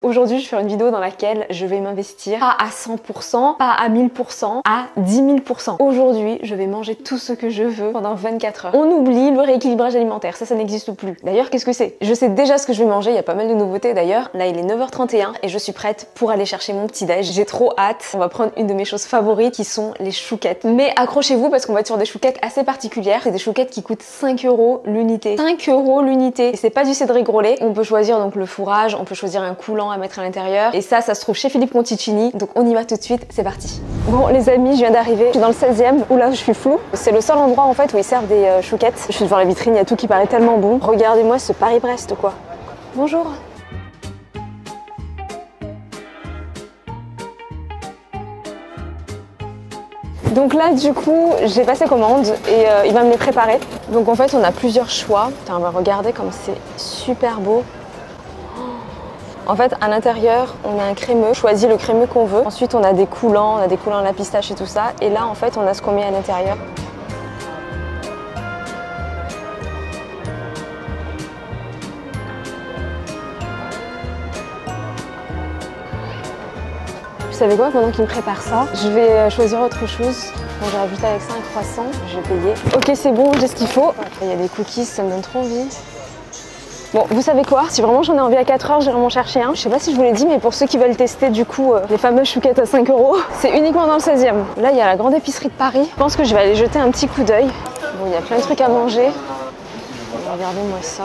Aujourd'hui, je vais faire une vidéo dans laquelle je vais m'investir pas à 100%, pas à 1000%, à 10 000%. Aujourd'hui, je vais manger tout ce que je veux pendant 24 heures. On oublie le rééquilibrage alimentaire, ça n'existe plus. D'ailleurs, qu'est-ce que c'est? Je sais déjà ce que je vais manger, il y a pas mal de nouveautés d'ailleurs. Là, il est 9h31 et je suis prête pour aller chercher mon petit déj. J'ai trop hâte. On va prendre une de mes choses favorites qui sont les chouquettes. Mais accrochez-vous parce qu'on va être sur des chouquettes assez particulières. C'est des chouquettes qui coûtent 5 € l'unité. 5 € l'unité. Et c'est pas du cédric grollet. On peut choisir donc le fourrage, on peut choisir un coulant à mettre à l'intérieur. Et ça se trouve chez Philippe Conticini. Donc on y va tout de suite, c'est parti. Bon les amis, je viens d'arriver. Je suis dans le 16e où là je suis floue. C'est le seul endroit en fait où ils servent des chouquettes. Je suis devant la vitrine, il y a tout qui paraît tellement bon. Regardez-moi ce Paris-Brest quoi. Bonjour. Donc là du coup j'ai passé commande et il va me les préparer. Donc en fait on a plusieurs choix. Putain, on va regarder comme c'est super beau. En fait à l'intérieur on a un crémeux, on choisit le crémeux qu'on veut. Ensuite on a des coulants, à la pistache et tout ça. Et là en fait on a ce qu'on met à l'intérieur. Vous savez quoi, pendant qu'il me prépare ça, je vais choisir autre chose. Bon, j'ai rajouté avec ça un croissant, je vais payer. Ok, c'est bon, j'ai ce qu'il faut. Il y a des cookies, ça me donne trop envie. Bon, vous savez quoi? Si vraiment j'en ai envie à 4 heures, j'irai m'en chercher un. Je sais pas si je vous l'ai dit, mais pour ceux qui veulent tester du coup les fameuses chouquettes à 5 €, c'est uniquement dans le 16e. Là, il y a la grande épicerie de Paris. Je pense que je vais aller jeter un petit coup d'œil. Bon, il y a plein de trucs à manger. Regardez-moi ça.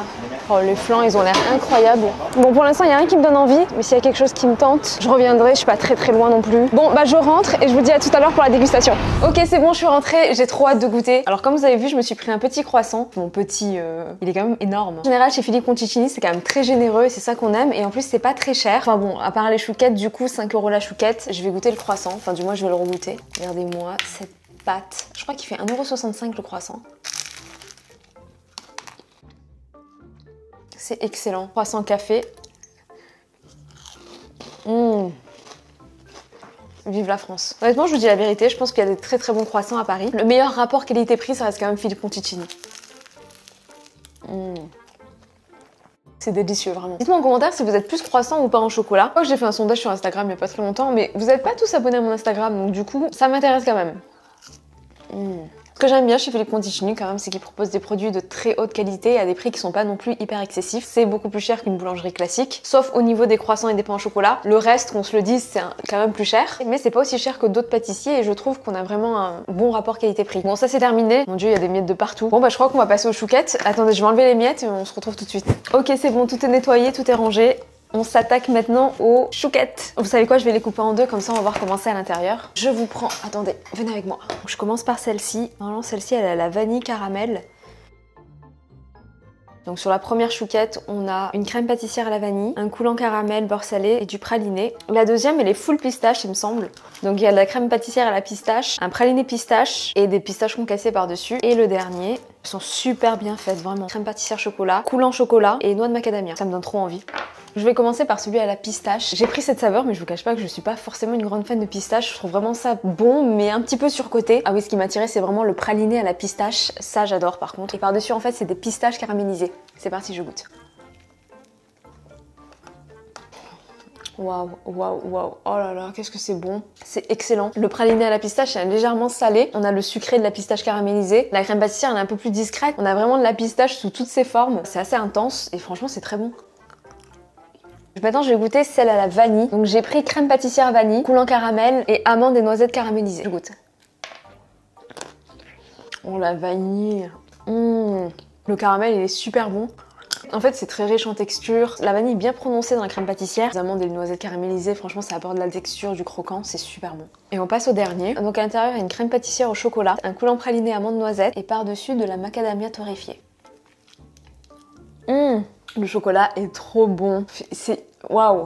Oh, les flancs, ils ont l'air incroyables. Bon, pour l'instant, il n'y a rien qui me donne envie, mais s'il y a quelque chose qui me tente, je reviendrai. Je suis pas très loin non plus. Bon, bah je rentre et je vous dis à tout à l'heure pour la dégustation. Ok, c'est bon, je suis rentrée. J'ai trop hâte de goûter. Alors, comme vous avez vu, je me suis pris un petit croissant. Mon petit, il est quand même énorme. En général, chez Philippe Conticini, c'est quand même très généreux et c'est ça qu'on aime. Et en plus, c'est pas très cher. Enfin bon, à part les chouquettes, du coup, 5 € la chouquette. Je vais goûter le croissant. Enfin, du moins, je vais le regoûter. Regardez-moi cette pâte. Je crois qu'il fait 1,65 € le croissant. C'est excellent. Croissant café. Vive la France. Honnêtement, je vous dis la vérité, je pense qu'il y a des très bons croissants à Paris. Le meilleur rapport qualité-prix, ça reste quand même Philippe Conticini. C'est délicieux, vraiment. Dites-moi en commentaire si vous êtes plus croissant ou pas en chocolat. Moi, j'ai fait un sondage sur Instagram il n'y a pas très longtemps, mais vous n'êtes pas tous abonnés à mon Instagram, donc du coup, ça m'intéresse quand même. Ce que j'aime bien chez Philippe Conticini quand même, c'est qu'il propose des produits de très haute qualité à des prix qui sont pas non plus hyper excessifs. C'est beaucoup plus cher qu'une boulangerie classique, sauf au niveau des croissants et des pains au chocolat. Le reste, qu'on se le dise, c'est quand même plus cher, mais c'est pas aussi cher que d'autres pâtissiers et je trouve qu'on a vraiment un bon rapport qualité-prix. Bon, ça c'est terminé. Mon dieu, il y a des miettes de partout. Bon bah je crois qu'on va passer aux chouquettes. Attendez, je vais enlever les miettes et on se retrouve tout de suite. Ok, c'est bon, tout est nettoyé, tout est rangé. On s'attaque maintenant aux chouquettes. Vous savez quoi, je vais les couper en deux, comme ça on va voir comment c'est à l'intérieur. Je vous prends, attendez, venez avec moi. Donc, je commence par celle-ci. Normalement celle-ci elle a la vanille caramel. Donc sur la première chouquette, on a une crème pâtissière à la vanille, un coulant caramel, beurre salé et du praliné. La deuxième, elle est full pistache, il me semble. Donc il y a de la crème pâtissière à la pistache, un praliné pistache et des pistaches concassées par-dessus. Et le dernier, elles sont super bien faites, vraiment. Crème pâtissière chocolat, coulant chocolat et noix de macadamia. Ça me donne trop envie. Je vais commencer par celui à la pistache. J'ai pris cette saveur, mais je vous cache pas que je suis pas forcément une grande fan de pistache. Je trouve vraiment ça bon, mais un petit peu surcoté. Ah oui, ce qui m'a attiré, c'est vraiment le praliné à la pistache. Ça, j'adore par contre. Et par-dessus, en fait, c'est des pistaches caramélisées. C'est parti, je goûte. Waouh, waouh, waouh. Oh là là, qu'est-ce que c'est bon. C'est excellent. Le praliné à la pistache est légèrement salé. On a le sucré de la pistache caramélisée. La crème pâtissière, elle est un peu plus discrète. On a vraiment de la pistache sous toutes ses formes. C'est assez intense et franchement, c'est très bon. Maintenant, je vais goûter celle à la vanille. Donc, j'ai pris crème pâtissière vanille, coulant caramel et amandes et noisettes caramélisées. Je goûte. Oh, la vanille. Le caramel, il est super bon. En fait, c'est très riche en texture. La vanille est bien prononcée dans la crème pâtissière. Les amandes et les noisettes caramélisées, franchement, ça apporte de la texture, du croquant. C'est super bon. Et on passe au dernier. Donc, à l'intérieur, il y a une crème pâtissière au chocolat, un coulant praliné amandes noisettes et par-dessus de la macadamia torréfiée. Le chocolat est trop bon. C'est... Waouh,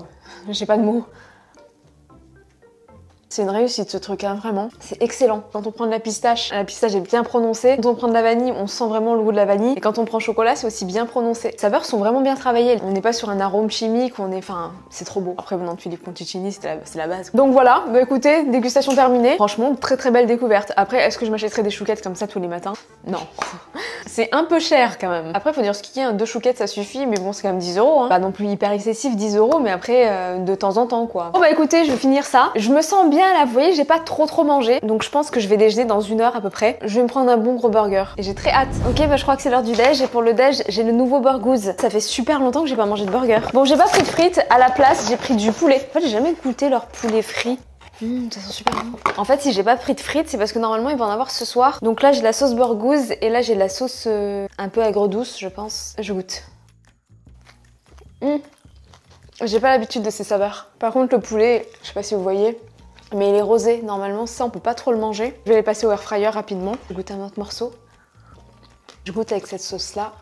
j'ai pas de mots. C'est une réussite ce truc, hein, vraiment. C'est excellent. Quand on prend de la pistache est bien prononcée. Quand on prend de la vanille, on sent vraiment le goût de la vanille. Et quand on prend chocolat, c'est aussi bien prononcé. Les saveurs sont vraiment bien travaillées. On n'est pas sur un arôme chimique, enfin, c'est trop beau. Après, non, Philippe Conticini, c'est la base. Donc voilà, bah écoutez, dégustation terminée. Franchement, très belle découverte. Après, est-ce que je m'achèterais des chouquettes comme ça tous les matins? Non. C'est un peu cher quand même. Après, faut dire ce qu'il y a, 2 chouquettes ça suffit, mais bon, c'est quand même 10 €. Hein. Pas non plus hyper excessif, 10 €, mais après, de temps en temps quoi. Bon bah écoutez, je vais finir ça. Je me sens bien là, vous voyez, j'ai pas trop mangé. Donc je pense que je vais déjeuner dans 1 heure à peu près. Je vais me prendre un bon gros burger. Et j'ai très hâte. Ok, bah je crois que c'est l'heure du déj. Et pour le déj, j'ai le nouveau Burgooz. Ça fait super longtemps que j'ai pas mangé de burger. Bon, j'ai pas pris de frites. À la place, j'ai pris du poulet. En fait, j'ai jamais goûté leur poulet frit. Ça sent super bon. En fait, si j'ai pas pris de frites, c'est parce que normalement, il va en avoir ce soir. Donc là, j'ai la sauce Burgooz et là, j'ai la sauce un peu aigre-douce, je pense. Je goûte. J'ai pas l'habitude de ces saveurs. Par contre, le poulet, je sais pas si vous voyez, mais il est rosé. Normalement, ça, on peut pas trop le manger. Je vais les passer au air fryer rapidement. Je goûte un autre morceau. Je goûte avec cette sauce-là.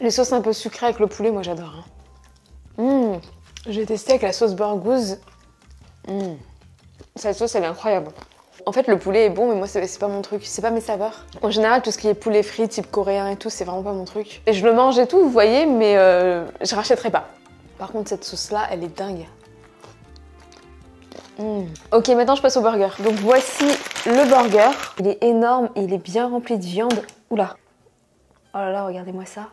Les sauces un peu sucrées avec le poulet, moi, j'adore. Hein. J'ai testé avec la sauce Burgooz. Cette sauce, elle est incroyable. En fait, le poulet est bon, mais moi, c'est pas mon truc. C'est pas mes saveurs. En général, tout ce qui est poulet frit, type coréen et tout, c'est vraiment pas mon truc. Et je le mange et tout, vous voyez, mais je rachèterai pas. Par contre, cette sauce-là, elle est dingue. Ok, maintenant, je passe au burger. Donc, voici le burger. Il est énorme, il est bien rempli de viande. Oula. Oh là là, regardez-moi ça.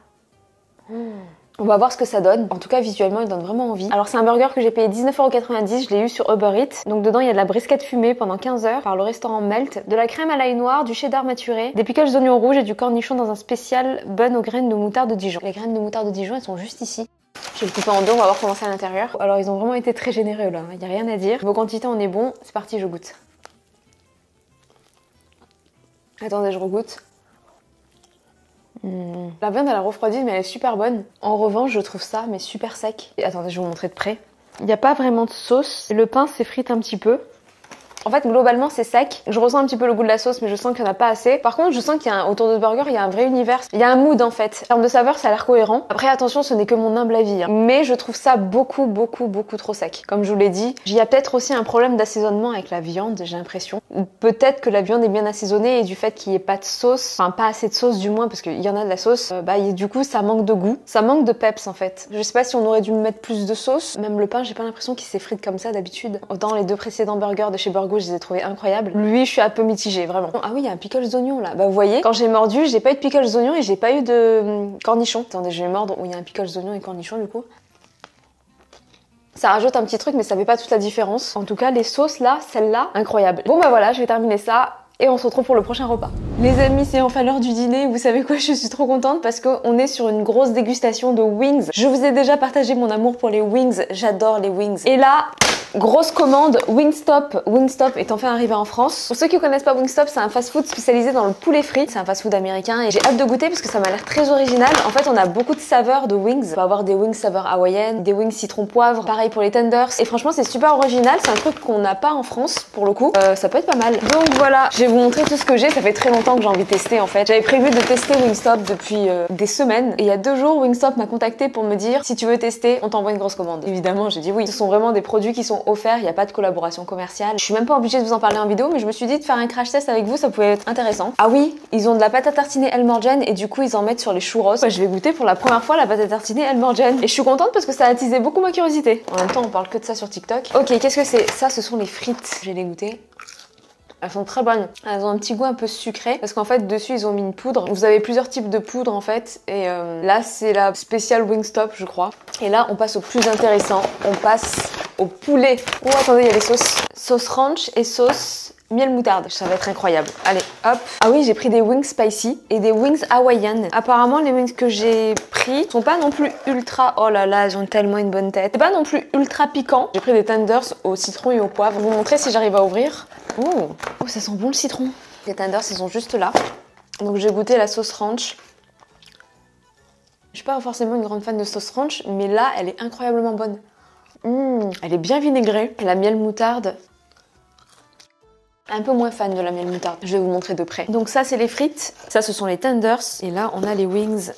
On va voir ce que ça donne. En tout cas, visuellement, il donne vraiment envie. Alors, c'est un burger que j'ai payé 19,90 €. Je l'ai eu sur Uber Eats. Donc, dedans, il y a de la brisquette fumée pendant 15 heures par le restaurant Melt, de la crème à l'ail noir, du cheddar maturé, des pickles d'oignons rouges et du cornichon dans un spécial bun aux graines de moutarde de Dijon. Les graines de moutarde de Dijon, elles sont juste ici. Je vais le couper en deux, on va voir comment c'est à l'intérieur. Alors, ils ont vraiment été très généreux là. Il n'y a rien à dire. Vos quantités, on est bon. C'est parti, je goûte. Attendez, je regoute. La viande elle a refroidi mais elle est super bonne. En revanche je trouve ça mais super sec. Et attendez je vais vous montrer de près. Il n'y a pas vraiment de sauce. Le pain s'effrite un petit peu. En fait, globalement, c'est sec. Je ressens un petit peu le goût de la sauce, mais je sens qu'il n'y en a pas assez. Par contre, je sens qu'il y a autour de ce burger, il y a un vrai univers. Il y a un mood, en fait. En termes de saveur, ça a l'air cohérent. Après, attention, ce n'est que mon humble avis. Hein. Mais je trouve ça beaucoup trop sec. Comme je vous l'ai dit, il y a peut-être aussi un problème d'assaisonnement avec la viande, j'ai l'impression. Ou peut-être que la viande est bien assaisonnée et du fait qu'il n'y ait pas de sauce, enfin pas assez de sauce du moins, parce qu'il y en a de la sauce, du coup, ça manque de goût. Ça manque de peps, en fait. Je sais pas si on aurait dû mettre plus de sauce. Même le pain, j'ai pas l'impression qu'il s'effrite comme ça d'habitude. Autant les 2 précédents burgers de chez Burgooz, je les ai trouvés incroyables. Lui, je suis un peu mitigée, vraiment. Ah oui, il y a un pickles d'oignon là. Bah vous voyez, quand j'ai mordu, j'ai pas eu de pickles d'oignon et j'ai pas eu de cornichons. Attendez, je vais mordre où il y a un pickles d'oignon et cornichons du coup. Ça rajoute un petit truc, mais ça fait pas toute la différence. En tout cas, les sauces là, celle-là, incroyable. Bon bah voilà, je vais terminer ça. Et on se retrouve pour le prochain repas. Les amis, c'est enfin l'heure du dîner. Vous savez quoi, je suis trop contente parce qu'on est sur une grosse dégustation de wings. Je vous ai déjà partagé mon amour pour les wings. J'adore les wings. Et là, grosse commande, Wingstop. Wingstop est enfin arrivé en France. Pour ceux qui ne connaissent pas Wingstop, c'est un fast-food spécialisé dans le poulet frit. C'est un fast-food américain et j'ai hâte de goûter parce que ça m'a l'air très original. En fait, on a beaucoup de saveurs de wings. On va avoir des wings saveur hawaïenne, des wings citron poivre, pareil pour les tenders. Et franchement, c'est super original. C'est un truc qu'on n'a pas en France pour le coup. Ça peut être pas mal. Donc voilà, je vais vous montrer tout ce que j'ai. Ça fait très longtemps que j'ai envie de tester en fait. J'avais prévu de tester Wingstop depuis des semaines. Et il y a 2 jours, Wingstop m'a contacté pour me dire si tu veux tester, on t'envoie une grosse commande. Évidemment, j'ai dit oui. Ce sont vraiment des produits qui sont offerts. Il n'y a pas de collaboration commerciale. Je suis même pas obligée de vous en parler en vidéo, mais je me suis dit de faire un crash test avec vous, ça pouvait être intéressant. Ah oui, ils ont de la pâte à tartiner El Morgiane et du coup ils en mettent sur les churros. Je vais goûter pour la première fois la pâte à tartiner El Morgiane et je suis contente parce que ça a attisé beaucoup ma curiosité. En même temps, on parle que de ça sur TikTok. Ok, qu'est-ce que c'est? Ça, ce sont les frites. Je vais les goûter. Elles sont très bonnes. Elles ont un petit goût un peu sucré parce qu'en fait dessus ils ont mis une poudre. Vous avez plusieurs types de poudre en fait et là c'est la spéciale Wingstop je crois. Et là on passe au plus intéressant. On passe au poulet. Oh attendez, il y a les sauces. Sauce ranch et sauce miel moutarde. Ça va être incroyable. Allez hop. Ah oui, j'ai pris des wings spicy et des wings hawaïennes. Apparemment les wings que j'ai pris sont pas non plus ultra... Oh là là, elles ont tellement une bonne tête. C'est pas non plus ultra piquant. J'ai pris des tenders au citron et au poivre. Je vais vous montrer si j'arrive à ouvrir. Oh, ça sent bon le citron. Les tenders, ils sont juste là. Donc j'ai goûté la sauce ranch. Je suis pas forcément une grande fan de sauce ranch, mais là, elle est incroyablement bonne. Elle est bien vinaigrée. La miel moutarde. Un peu moins fan de la miel moutarde. Je vais vous montrer de près. Donc ça, c'est les frites. Ça, ce sont les tenders. Et là, on a les wings.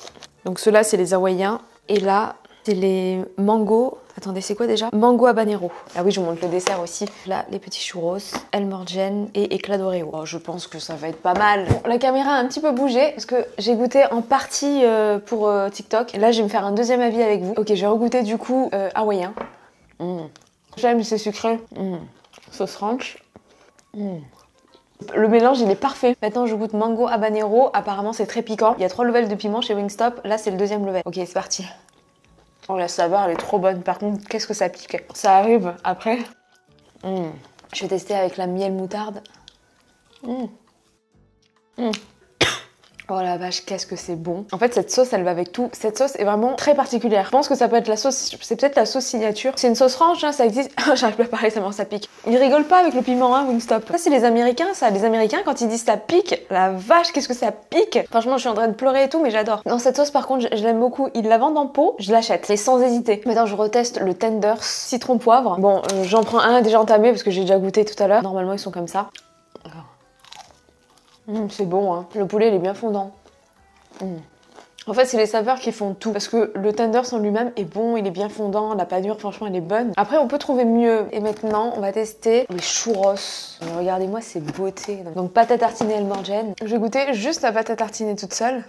Donc ceux-là, c'est les hawaïens. Et là, C'est les mango. Attendez, c'est quoi déjà? Mango habanero. Ah oui, je vous montre le dessert aussi. Là, les petits churros, El Morgen et éclat d'Oreo. Oh, je pense que ça va être pas mal. Bon, la caméra a un petit peu bougé parce que j'ai goûté en partie pour TikTok. Et là, je vais me faire un deuxième avis avec vous. Ok, je vais regoûter du coup hawaïen. J'aime, c'est sucré. Sauce ranch. Le mélange il est parfait. Maintenant je goûte mango habanero. Apparemment c'est très piquant. Il y a 3 levels de piment chez Wingstop. Là c'est le deuxième level. Ok, c'est parti. Oh, la saveur elle est trop bonne. Par contre, qu'est-ce que ça pique. Ça arrive après. Je vais tester avec la miel moutarde. Oh la vache, qu'est-ce que c'est bon. En fait, cette sauce, elle va avec tout. Cette sauce est vraiment très particulière. Je pense que ça peut être la sauce, c'est peut-être la sauce signature. C'est une sauce ranch, hein, ça existe. J'arrive pas à parler tellement ça pique. Ils rigolent pas avec le piment, hein, Wingstop. Ça, c'est les Américains, ça. Les Américains, quand ils disent ça pique, la vache, qu'est-ce que ça pique. Franchement, je suis en train de pleurer et tout, mais j'adore. Non, cette sauce, par contre, je l'aime beaucoup. Ils la vendent en pot, je l'achète. Et sans hésiter. Maintenant, je reteste le tenders citron poivre. Bon, j'en prends un déjà entamé parce que j'ai déjà goûté tout à l'heure. Normalement, ils sont comme ça. C'est bon, hein. Le poulet, il est bien fondant. En fait, c'est les saveurs qui font tout. Parce que le tenders en lui-même est bon, il est bien fondant, la panure, franchement, elle est bonne. Après, on peut trouver mieux. Et maintenant, on va tester les churros. Regardez-moi ces beautés. Donc, pâte à tartiner El Morgen. Je vais goûter juste la pâte à tartiner toute seule.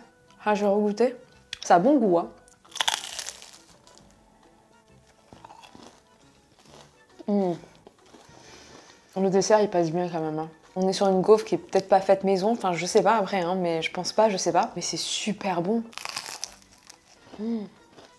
Ah, je vais regoûter. Ça a bon goût, hein. Le dessert, il passe bien quand même, hein. On est sur une gaufre qui est peut-être pas faite maison, enfin je sais pas après, hein, mais je pense pas, je sais pas. Mais c'est super bon.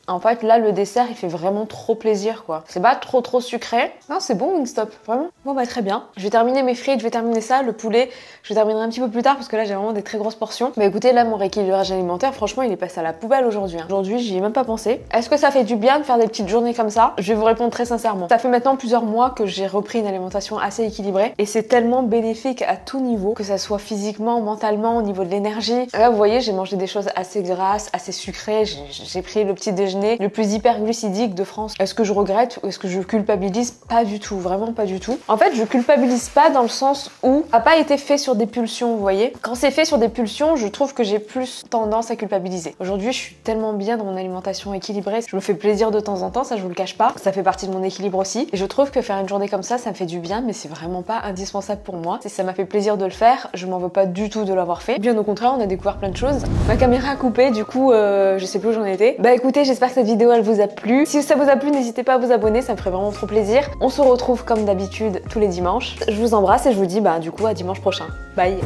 En fait, là, le dessert, il fait vraiment trop plaisir, quoi. C'est pas trop sucré. Non, c'est bon, Wingstop, vraiment. Bon, bah, très bien. Je vais terminer mes frites, je vais terminer ça. Le poulet, je terminerai un petit peu plus tard parce que là, j'ai vraiment des très grosses portions. Mais écoutez, là, mon rééquilibrage alimentaire, franchement, il est passé à la poubelle aujourd'hui. Aujourd'hui, j'y ai même pas pensé. Est-ce que ça fait du bien de faire des petites journées comme ça? Je vais vous répondre très sincèrement. Ça fait maintenant plusieurs mois que j'ai repris une alimentation assez équilibrée et c'est tellement bénéfique à tout niveau, que ça soit physiquement, mentalement, au niveau de l'énergie. Là, vous voyez, j'ai mangé des choses assez grasses, assez sucrées. J'ai pris le petit déjeuner le plus hyperglucidique de France. Est-ce que je regrette ou est-ce que je culpabilise? Pas du tout, vraiment pas du tout. En fait, je culpabilise pas dans le sens où ça n'a pas été fait sur des pulsions, vous voyez. Quand c'est fait sur des pulsions, je trouve que j'ai plus tendance à culpabiliser. Aujourd'hui, je suis tellement bien dans mon alimentation équilibrée, je me fais plaisir de temps en temps, ça je vous le cache pas. Ça fait partie de mon équilibre aussi. Et je trouve que faire une journée comme ça me fait du bien, mais c'est vraiment pas indispensable pour moi. Si ça m'a fait plaisir de le faire, je m'en veux pas du tout de l'avoir fait. Bien au contraire, on a découvert plein de choses. Ma caméra a coupé, du coup, je sais plus où j'en étais. Bah écoutez, j'espère que cette vidéo elle vous a plu. Si ça vous a plu, n'hésitez pas à vous abonner, ça me ferait vraiment trop plaisir. On se retrouve comme d'habitude tous les dimanches. Je vous embrasse et je vous dis bah du coup à dimanche prochain. Bye.